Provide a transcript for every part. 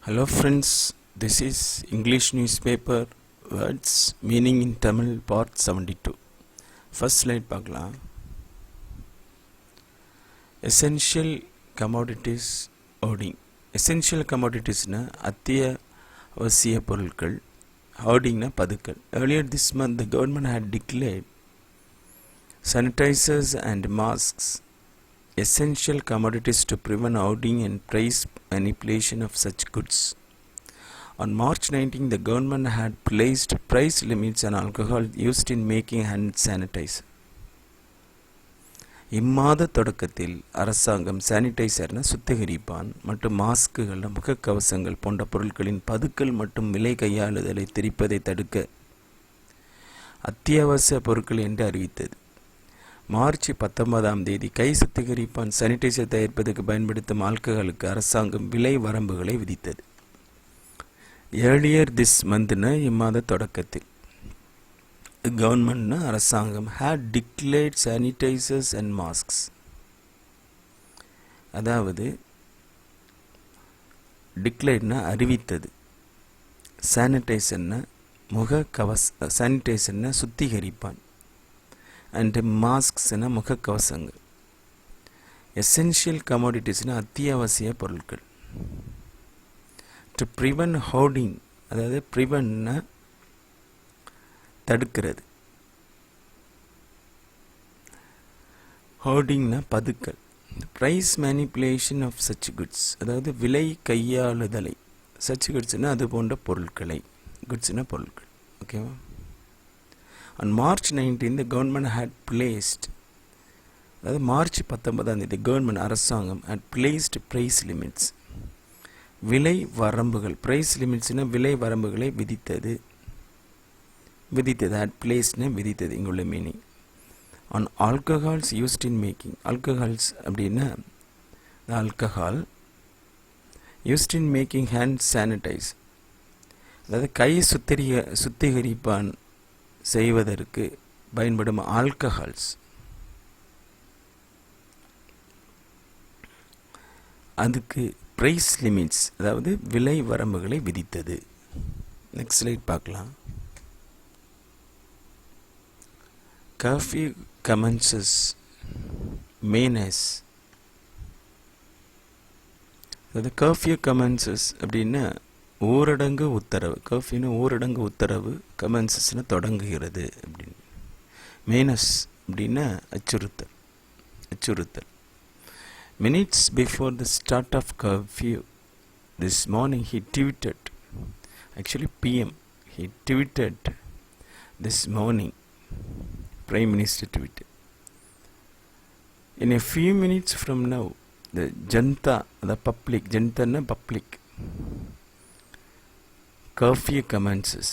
Hello friends, this is English newspaper words meaning in Tamil part 72. First slide பார்க்கலாம். Essential commodities hoarding. Essential commodities னா அத்தியாவசிய பொருட்கள், hoarding னா பதுக்கல். Earlier this month the government had declared sanitizers and masks essential commodities to prevent hoarding and price manipulation of such goods. On March 19, the government had placed price limits on alcohol used in making hand sanitizer. இம்மாத தொடக்கத்தில் அரசாங்கம் சானிடைசர்ன சுத்திகரிப்பான் மற்றும் மாஸ்குகள் முகக்கவசங்கள் போன்ற பொருட்களின் பதுக்கல் மற்றும் விலை கையாளுதலை திரிப்பதை தடுக்க அத்தியாவசிய பொருட்கள் என்று அறிவித்தது. மார்ச் 19ஆம் தேதி கை சுத்திகரிப்பான் சானிடைசர் தயாரிப்பதற்கு பயன்படுத்தும் ஆல்கஹாலுக்கு அரசாங்கம் விலை வரம்புகளை விதித்தது. ஏர்லியர் திஸ் மந்த்னா இம்மாத தொடக்கத்தில் கவர்மெண்ட்னா அரசாங்கம் had declared sanitizers and masks, அதாவது டிக்ளேர்னா அறிவித்தது, சானிடைசர்னா சானிடைசர்னா சுத்திகரிப்பான் அண்ட் மாஸ்க்ஸ்னா முகக்கவசங்கள், எசென்ஷியல் கமோடிட்டிஸ்னா அத்தியாவசிய பொருட்கள். டு ப்ரிவென்ட் ஹோர்டிங், அதாவது ப்ரிவென்ட்னா தடுக்கிறது, ஹோர்டிங்னா பதுக்கல். Price manipulation of such goods, அதாவது விலை கையாளுதலை, சச் குட்ஸ்னா அது போன்ற பொருட்களை, குட்ஸ்னா பொருட்கள். ஓகேவா? On March 19, the government had placed, அதாவது மார்ச் 19ஆம் தேதி கவர்மெண்ட் அரசாங்கம் had placed price limits, விலை வரம்புகள், price limitsனா விலை வரம்புகளை விதித்தது, had placeட்னா விதித்தது இங்குள்ள meaning. on alcohols used in making, alcohols அப்படின்னா alcohol used in making hand sanitize, அதாவது கை சுத்திகரிப்பான் செய்வதற்கு பயன்படும் ஆல்கஹால்ஸ், அதுக்கு பிரைஸ் லிமிட்ஸ், அதாவது விலை வரம்புகளை விதித்தது. நெக்ஸ்ட் ஸ்லைட் பார்க்கலாம். கர்ஃப்யூ கமென்சஸ் மேனஸ், அதாவது கர்ஃப்யூ கமென்சஸ் அப்படின்னா ஊரடங்கு உத்தரவு, கர்ஃப்யூன்னு ஊரடங்கு உத்தரவு, கமென்சஸ்னு தொடங்குகிறது அப்படின்னு. மேனஸ் அப்படின்னா அச்சுறுத்தல். Minutes before the start of curfew this morning he tweeted, actually PM, he tweeted this morning, Prime Minister tweeted, in a few minutes from now the Janta, the public, Janta na public, curfew commences.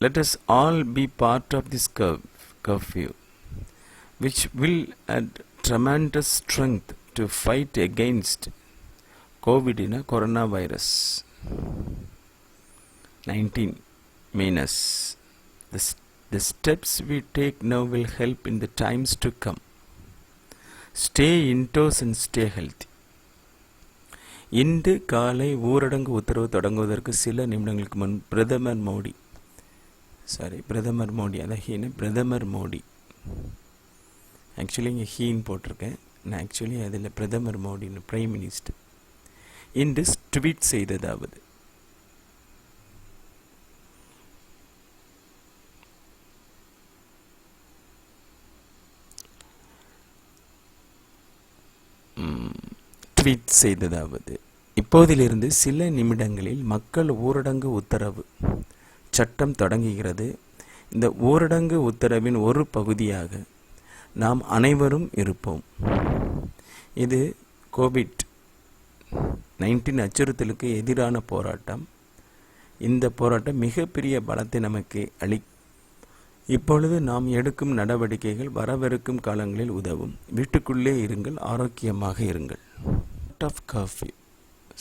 Let us all be part of this curfew, which will add tremendous strength to fight against COVID, coronavirus 19 menace. The steps we take now will help in the times to come. Stay indoors and stay healthy. இன்று காலை ஊரடங்கு உத்தரவு தொடங்குவதற்கு சில நிமிடங்களுக்கு முன் பிரதமர் மோடி, அதான் பிரதமர் மோடி, ஆக்சுவலி இங்கே ஹீன்னு போட்டிருக்கேன், நான் ஆக்சுவலி அதில் பிரதமர் மோடின்னு பிரைம் மினிஸ்டர் இன்று ட்வீட் செய்ததாவது, இப்போதிலிருந்து சில நிமிடங்களில் மக்கள் ஊரடங்கு உத்தரவு சட்டம் தொடங்குகிறது. இந்த ஊரடங்கு உத்தரவின் ஒரு பகுதியாக நாம் அனைவரும் இருப்போம். இது COVID-19 அச்சுறுத்தலுக்கு எதிரான போராட்டம். இந்த போராட்டம் மிகப்பெரிய பலத்தை நமக்கு இப்பொழுது நாம் எடுக்கும் நடவடிக்கைகள் வரவிருக்கும் காலங்களில் உதவும். வீட்டுக்குள்ளே இருங்கள், ஆரோக்கியமாக இருங்கள்.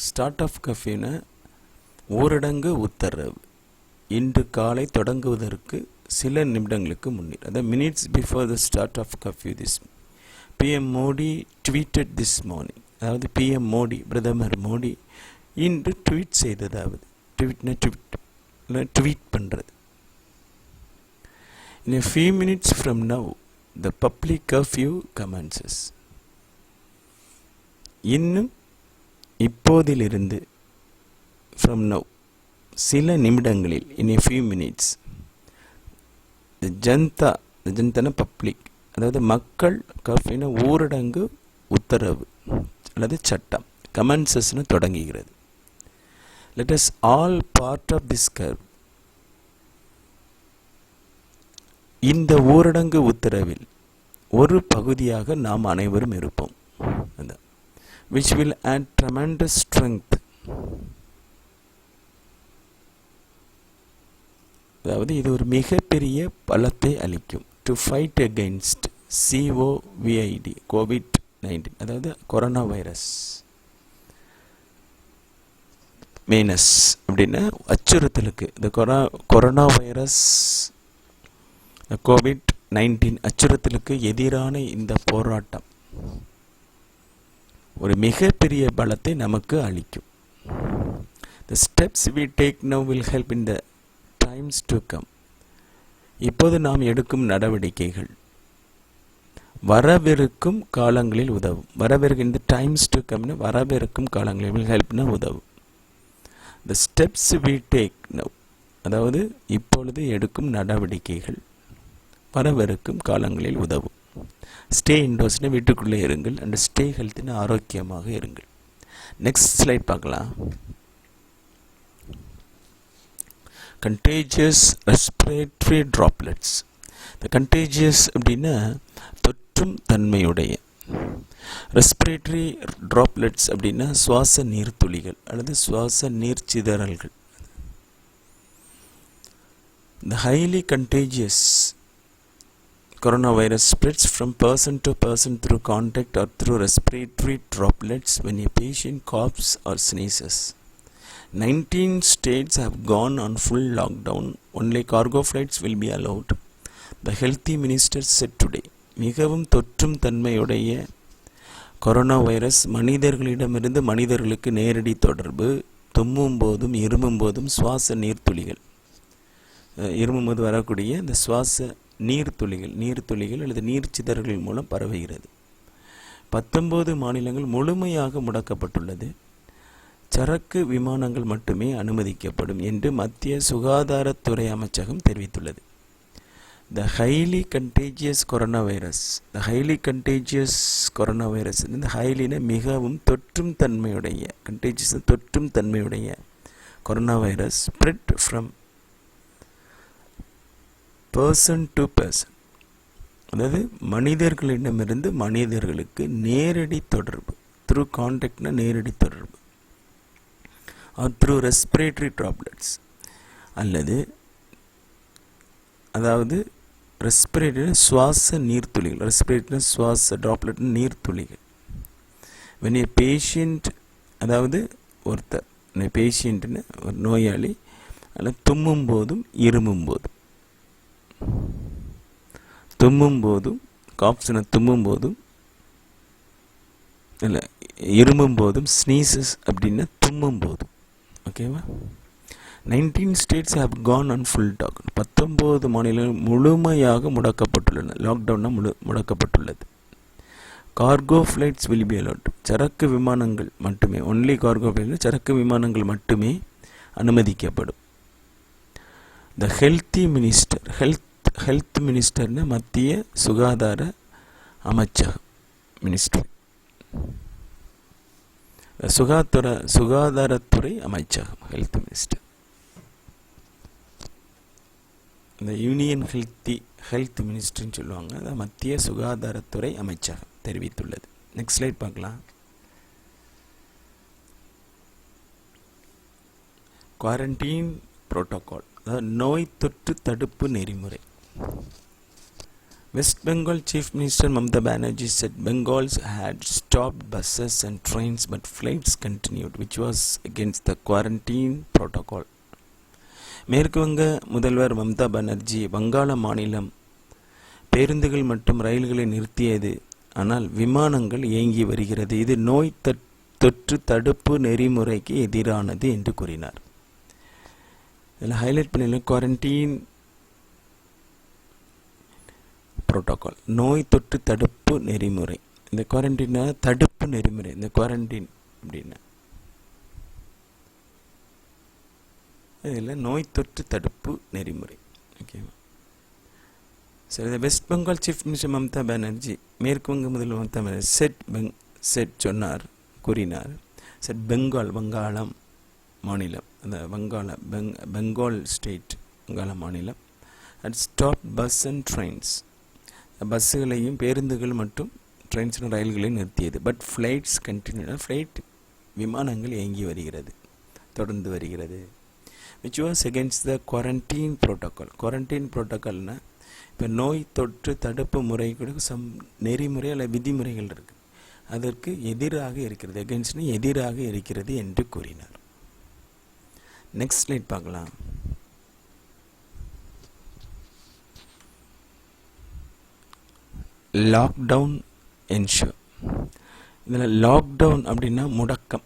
ஸ்டார்ட் ஆஃப் கர்ஃப்யூனா ஊரடங்கு உத்தரவு இன்று காலை தொடங்குவதற்கு சில நிமிடங்களுக்கு முன்னர், அதாவது minutes before the start of curfew this PM Modi tweeted this morning, அதாவது PM மோடி, பிரதமர் மோடி இன்று ட்வீட் செய்ததாவது, ட்வீட் பண்ணுறது. In a few minutes from now, the public curfew commences. இன்னும் இப்போதிலிருந்து, from now, சில நிமிடங்களில், in a few minutes, the ஜனதான public, அதாவது மக்கள், கர்ஃப்யூனா ஊரடங்கு உத்தரவு அல்லது சட்டம், கமென்சஸ்னு தொடங்குகிறது. Let us all part of this curve. இந்த ஊரடங்கு உத்தரவில் ஒரு பகுதியாக நாம் அனைவரும் இருப்போம். which will add tremendous strength. அதாவது இது ஒரு மிகப்பெரிய பலத்தை அளிக்கும். to fight against COVID, COVID-19, அதாவது கொரோனா வைரஸ் மைனஸ் அப்படின்னா அச்சுறுத்தலுக்கு, இந்த கொரோனா வைரஸ் COVID-19 அச்சுறுத்தலுக்கு எதிரான இந்த போராட்டம் ஒரு மிகப்பெரிய பலத்தை நமக்கு அளிக்கும். The steps we take now will help in the times to come. இப்போது நாம் எடுக்கும் நடவடிக்கைகள் வரவிருக்கும் காலங்களில் உதவும். வரவிருக்கும் இந்த டைம்ஸ் டு கம்னு வரவிருக்கும் காலங்களில் will helpனா உதவும். The steps we take now, அதாவது இப்பொழுது எடுக்கும் நடவடிக்கைகள் வரவிருக்கும் காலங்களில் உதவும். ஸ்டே இன்டோர்ஸ்னு வீட்டுக்குள்ளே இருங்கள், அண்ட் ஸ்டே ஹெல்த்னு ஆரோக்கியமாக இருங்கள். நெக்ஸ்ட் ஸ்லைட் பார்க்கலாம். Contagious respiratory droplets. இந்த கண்டேஜியஸ் அப்படின்னா தொற்றும் தன்மையுடைய, ரெஸ்பிரேட்டரி ட்ராப்லெட்ஸ் அப்படின்னா சுவாச நீர்த்துளிகள் அல்லது சுவாச நீர்ச்சிதறல்கள். The highly contagious coronavirus spreads from person to person through contact or through respiratory droplets when a patient coughs or sneezes. 19 states have gone on full lockdown. Only cargo flights will be allowed, the healthy minister said today. மிகவும் தொற்றும் தன்மையுடைய corona virus மனிதர்களிடமிருந்து மனிதர்களுக்கு நேரடி தொடர்பு. தும்மும் போதும் இருமும் போதும் சுவாச நீர்த்துளிகள், இருமும்போது வரக்கூடிய இந்த சுவாச நீர்த்துளிகள் அல்லது நீர்ச்சிதறல்கள் மூலம் பரவுகிறது. 19 மாநிலங்கள் முழுமையாக முடக்கப்பட்டுள்ளது. சரக்கு விமானங்கள் மட்டுமே அனுமதிக்கப்படும் என்று மத்திய சுகாதாரத்துறை அமைச்சகம் தெரிவித்துள்ளது. The highly contagious coronavirus, இந்த ஹைலின மிகவும் தொற்றும் தன்மையுடைய, கண்டேஜியஸ் தொற்றும் தன்மையுடைய corona virus spread from person to person, அதாவது மனிதர்களிடமிருந்து மனிதர்களுக்கு நேரடி தொடர்பு, த்ரூ கான்டாக்ட்னா நேரடி தொடர்பு, ஆர் த்ரூ ரெஸ்பிரேட்டரி ட்ராப்லெட்ஸ், அல்லது அதாவது ரெஸ்பிரேட்டரி சுவாச நீர்த்துளிகள், ரெஸ்பிரேட்டரி சுவாச ட்ராப்லெட் நீர்த்துளிகள். when a patient, அதாவது ஒருத்தர் பேஷண்ட்னு ஒரு நோயாளி அல்ல தும்மும் போதும் இருமும் போதும் காப்ஸ்னா தும்மும் போதும் இல்லை இருமும் போதும், ஸ்னீசஸ் அப்படின்னா தும்மும் போதும். ஓகேவா? 19 states have gone on full lockdown. 19 மாநிலங்கள் முழுமையாக முடக்கப்பட்டுள்ளன. லாக்டவுன்னா முடக்கப்பட்டுள்ளது. Cargo flights will be allowed. சரக்கு விமானங்கள் மட்டுமே, ஒன்லி கார்கோ ஃப்ளைட், சரக்கு விமானங்கள் மட்டுமே அனுமதிக்கப்படும். த ஹெல்த்தி மினிஸ்டர், ஹெல்த் மினிஸ்டர்னு மத்திய சுகாதார அமைச்சகம், மினிஸ்ட்ரி, சுகாதாரத்துறை அமைச்சகம், ஹெல்த் மினிஸ்டர். இந்த யூனியன் ஹெல்த் மினிஸ்ட்ரின்னு சொல்லுவாங்க, அதை மத்திய சுகாதாரத்துறை அமைச்சகம் தெரிவித்துள்ளது. நெக்ஸ்ட் ஸ்லைட் பார்க்கலாம். குவாரண்டைன் புரோட்டோகால், அதாவது நோய் தொற்று தடுப்பு நெறிமுறை. West Bengal Chief Minister Mamata Banerjee said Bengal had stopped buses and trains but flights continued, which was against the quarantine protocol. மேற்கு வங்க முதல்வர் மம்தா பானர்ஜி வங்காள மாநிலம் பேருந்துகள் மற்றும் ரயில்களை நிறுத்தியது, ஆனால் விமானங்கள் இயங்கி வருகிறது. இது நோய் தொற்று தடுப்பு நெறிமுறைக்கு எதிரானது என்று கூறினார். இதில் ஹைலைட் பண்ணல குவாரண்டைன் புரோட்டோகால், நோய் தொற்று தடுப்பு நெறிமுறை. இந்த குவாரண்டைனா தடுப்பு நெறிமுறை, இந்த குவாரண்டைன் அப்படின்னா இதில் நோய் தொற்று தடுப்பு நெறிமுறை. ஓகேவா? சரி, இந்த west Bengal chief minister Mamata Banerjee, மேற்கு வங்க முதல்வர் மம்தா பானர்ஜி செட் சொன்னார், கூறினார். செட் வங்காளம் மாநிலம், அந்த பெங்கால் ஸ்டேட், வங்காள மாநிலம் at stop bus and trains, பஸ்ஸுகளையும் பேருந்துகள் மற்றும் ட்ரெயின்ஸ் ரயில்களையும் நிறுத்தியது. பட் ஃப்ளைட்ஸ் கண்டினியூ, ஃப்ளைட் விமானங்கள் இயங்கி வருகிறது, தொடர்ந்து வருகிறது. which was against the quarantine protocol. quarantine protocol-னா இப்போ நோய் தொற்று தடுப்பு முறைகளுக்கு நெறிமுறை அல்ல விதிமுறைகள் இருக்குது, அதற்கு எதிராக இருக்கிறது, அகென்ஸ்ட்னு எதிராக இருக்கிறது என்று கூறினார். நெக்ஸ்ட் ஸ்லைட் பார்க்கலாம். Lockdown ensure. இதில் லாக்டவுன் அப்படின்னா முடக்கம்,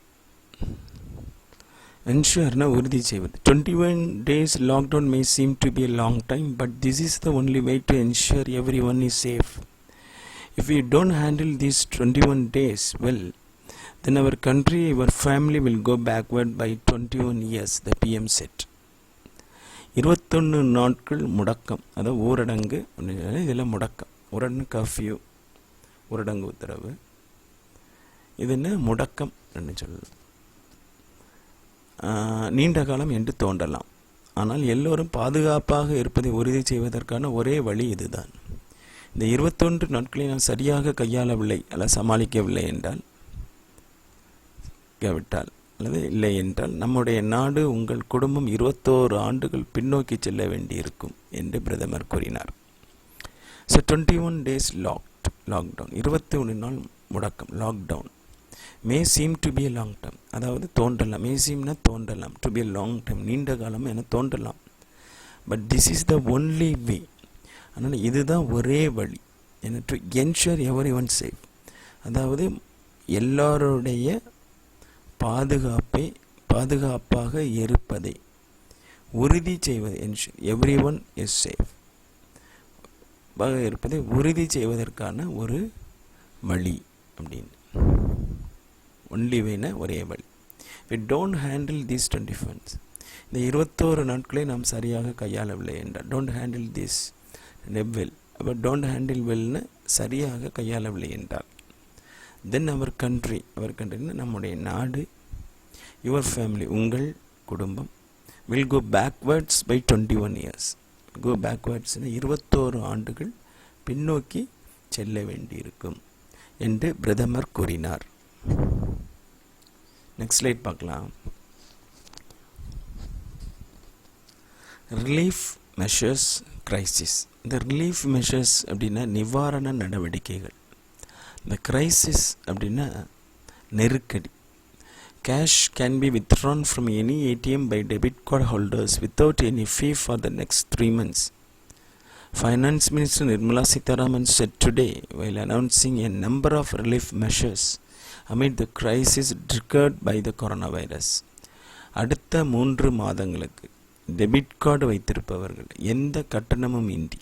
என்ஷூர்னா உறுதி செய்வது. 21 days lockdown may seem to be a long time, but this is the only way to ensure everyone is safe. If we don't handle these 21 days well, then our country, our family will go backward by 21 years, the PM said. 21 நாட்கள் முடக்கம், அதாவது ஊரடங்கு. இதில் முடக்கம், ஊரடங்கு curfew, ஊரடங்கு உத்தரவு, இது என்ன முடக்கம் என்று சொல்லலாம். நீண்ட காலம் என்று தோன்றலாம், ஆனால் எல்லோரும் பாதுகாப்பாக இருப்பதை உறுதி செய்வதற்கான ஒரே வழி இதுதான். இந்த 21 நாட்களை நாம் சரியாக கையாளவில்லை அல்ல சமாளிக்கவில்லை என்றால் அல்லது இல்லை என்றால் நம்முடைய நாடு, உங்கள் குடும்பம் 21 ஆண்டுகள் பின்னோக்கி செல்ல வேண்டியிருக்கும் என்று பிரதமர் கூறினார். ஸோ 21 days லாக்டவுன், 21 நாள் முடக்கம், lockdown. May seem to be a long term, அதாவது தோன்றலாம், மே சீம்னா தோன்றலாம், to be a long term நீண்ட காலம் என தோன்றலாம். But this is the only way, அதனால் இதுதான் ஒரே வழி என to ensure everyone safe, அதாவது எல்லாருடைய பாதுகாப்பாக இருப்பதை உறுதி செய்வது, ensure everyone is safe இருப்பதை உறுதி செய்வதற்கான ஒரு வழி அப்படின்னு, ஒன்லி வேன ஒரே வழி. we don't handle these 21, இந்த 21 நாட்களை நாம் சரியாக கையாளவில்லை என்றால், don't handle this well, அப்போ don't handle wellனு சரியாக கையாளவில்லை என்றால், then our country நம்முடைய நாடு, your family உங்கள் குடும்பம், will go backwards by 21 years, go backwards 21 ஆண்டுகள் பின்னோக்கி செல்ல வேண்டியிருக்கும் என்று பிரதமர் கூறினார். நெக்ஸ்ட் ஸ்லைட் பார்க்கலாம். Relief measures crisis. இந்த ரிலீஃப் மெஷர்ஸ் அப்படின்னா நிவாரண நடவடிக்கைகள், இந்த கிரைசிஸ் அப்படின்னா நெருக்கடி. Cash can be withdrawn from any ATM by debit card holders without any fee for the next 3 months. Finance Minister Nirmala Sitharaman said today while announcing a number of relief measures amid the crisis triggered by the coronavirus. அடுத்த 3 மாதங்களுக்கு debit card வைத்திருப்பவர்கள் எந்த கட்டணமும் இன்றி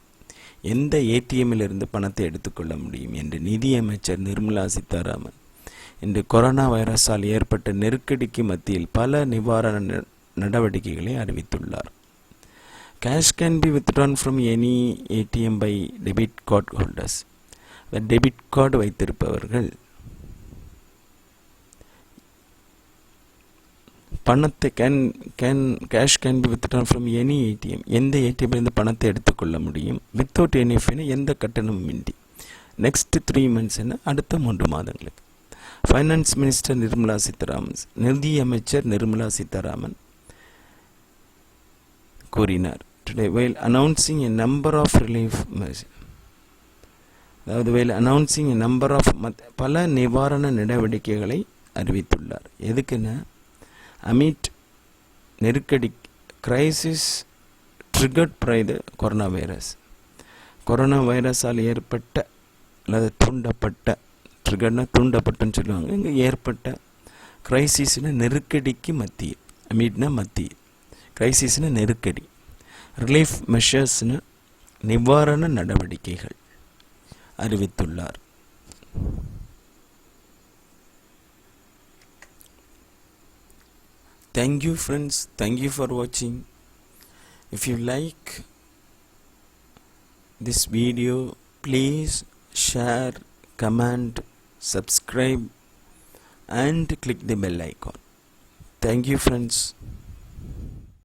எந்த ஏடிஎம்மிலிருந்து பணத்தை எடுத்துக்கொள்ள முடியும் என்று நிதியமைச்சர் நிர்மலா சீதாராமன் இன்று கொரோனா வைரஸால் ஏற்பட்ட நெருக்கடிக்கு மத்தியில் பல நிவாரண நடவடிக்கைகளை அறிவித்துள்ளார். Cash can be withdrawn from any ATM by debit card holders. Debit card வைத்திருப்பவர்கள் பணத்தை cash can be withdrawn from any ATM, எந்த ஏடிஎம்லேருந்து பணத்தை எடுத்துக்கொள்ள முடியும், வித்தவுட் எனி ஃபீ, எந்த கட்டணமும் இன்றி. நெக்ஸ்ட் 3 months அடுத்த 3 மாதங்களுக்கு. ஃபைனான்ஸ் மினிஸ்டர் நிர்மலா சீதாராமன், நிதி அமைச்சர் நிர்மலா சீதாராமன் கூறினார் today while announcing a number of relief measures, அதாவது while announcing a number of பல நிவாரண நடவடிக்கைகளை அறிவித்துள்ளார். எதுக்குன்னா அமிட் நெருக்கடி, crisis triggered by the coronavirus, corona வைரஸால் ஏற்பட்ட அல்லது தூண்டப்பட்ட, ட்ரிகர்னா தூண்டப்பட்டுன்னு சொல்லுவாங்க, இங்கே ஏற்பட்ட கிரைசிஸ்னா நெருக்கடிக்கு மத்திய, அமீட்னா மத்திய, கிரைசிஸ்னா நெருக்கடி, ரிலீஃப் மெஷர்ஸ்னு நிவாரண நடவடிக்கைகள் அறிவித்துள்ளார். Thank you friends, thank you for watching. If you like this video, please share, comment, subscribe and click the bell icon. Thank you friends.